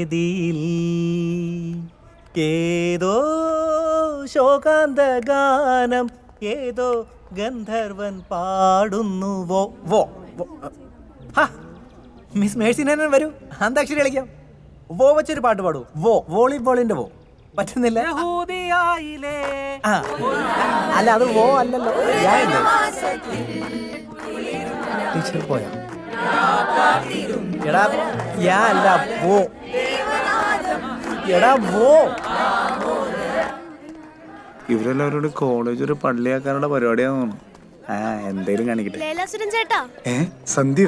വേദിയിൽ ഏതോ ശോകാന്ത ഗാനം ഏതോ ഗന്ധർവൻ പാടുന്നു. വോ വോ മിസ് മേഴ്സിനെ വരൂ, അന്താക്ഷരി കളിക്കാം. വോ വെച്ചൊരു പാട്ട് പാടൂ. വോ വോളിബോളിന്റെ വോ പറ്റുന്നില്ല. അല്ല അത് വോ അല്ലല്ലോ. ടീച്ചർ പോയാ എടാ യാ അല്ല വോ. എടാ വോ. ഇവരെല്ലാവരോട് കോളേജ് ഒരു പള്ളിയാക്കാനുള്ള പരിപാടിയാന്ന് തോന്നുന്നു. എന്തേലും കാണിക്കട്ടെ. ചേട്ടാ സന്ധ്യ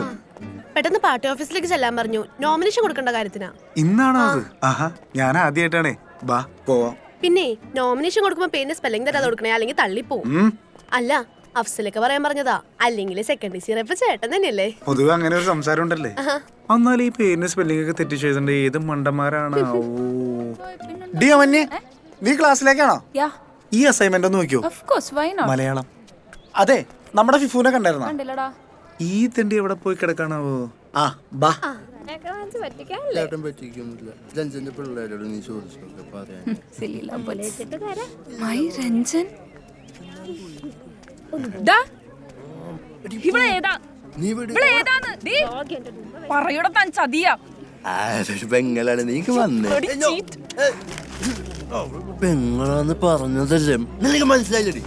പെട്ടെന്ന് പാർട്ടി ഓഫീസിലേക്ക് ചെല്ലാൻ പറഞ്ഞു. നോമിനേഷൻ കൊടുക്കേണ്ട കാര്യത്തിനാ. ഇന്നാണോ അത്? ഞാൻ ആദ്യമായിട്ടാണേ. ബാ പോവാം. പിന്നെ നോമിനേഷൻ കൊടുക്കുമ്പോ പേരിന്റെ സ്പെല്ലിംഗ് തരാതെ കൊടുക്കണേ, അല്ലെങ്കിൽ തള്ളിപ്പോവും. അല്ല അഫ്സലൊക്കെ പറയാൻ പറഞ്ഞതാ, അല്ലെങ്കിൽ സെക്കൻഡ് ഇയർ ചേട്ടൻ തന്നെയല്ലേ. പൊതുവെ അങ്ങനെ ഒരു സംസാരം ഉണ്ടല്ലേ. എന്നാൽ ഈ പേരിന്റെ സ്പെല്ലിംഗ് ഒക്കെ തെറ്റിച്ച് എഴുതേണ്ട ഏത് മണ്ടന്മാരാണ്. നീ ക്ലാസ്സിലേക്കാണോ? ഈ അസൈൻമെന്റ് ഒന്ന് നോക്കിയോ. മലയാളം. അതെ, നമ്മുടെ ഫിഫുനെ കണ്ടായിരുന്നോ? ഈ തെണ്ടി എവിടെ പോയി കിടക്കാണാവോ? പെങ്ങളാണ് നീക്ക് വന്നേ. പെങ്ങളാന്ന് പറഞ്ഞതല്ലേ നിനക്ക് മനസ്സിലായില്ലേ?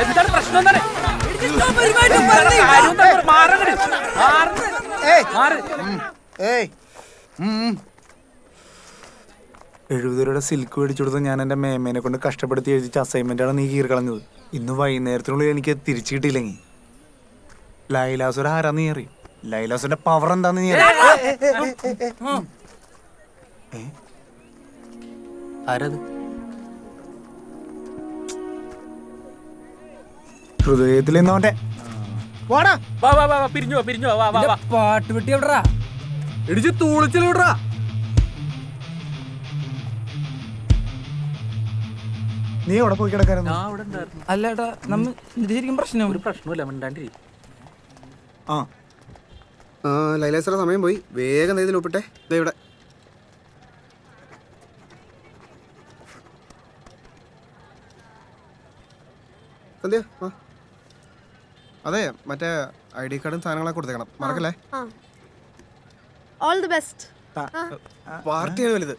എന്താണ് പ്രശ്നം? എന്താണ് എഴുപതുരൂടെ സിൽക്ക് മേടിച്ചു കൊടുത്ത് ഞാൻ എൻ്റെ മേമേനെ കൊണ്ട് കഷ്ടപ്പെടുത്തി എഴുതിച്ച അസൈൻമെന്റാണ് നീ കീറി കളഞ്ഞത്. ഇന്ന് വൈകുന്നേരത്തിനുള്ളിൽ എനിക്ക് തിരിച്ചു കിട്ടിയില്ലെങ്കിൽ ലൈലാസുര ആരാന്ന് നീ അറിയും. ലൈലാസുന്റെ പവർ എന്താന്ന് നീ ആരത്? ഹൃദയത്തിൽ നിന്നോന്റെ പാട്ട് വെട്ടി എവിടാ ഇടിച്ച് തൂളിച്ചിൽ വിടറാ. നീ എവിടെ പോയി കിടക്കായിരുന്നു? അല്ലേട്ടാ നമ്മ ശരിക്കും പ്രശ്നം. ഒരു പ്രശ്നമില്ല, മിണ്ടാണ്ടിരി. ലൈലേശ്വര സമയം പോയി, വേഗം ഇതിൽ ഒപ്പിട്ടെ. ഇവിടെ സന്ധ്യ അതെ, മറ്റേ ID കാർഡും സാധനങ്ങളൊക്കെ കൊടുത്തേക്കണം, മറക്കല്ലേ. All the best. പാർട്ടിയാണ് വലുത്.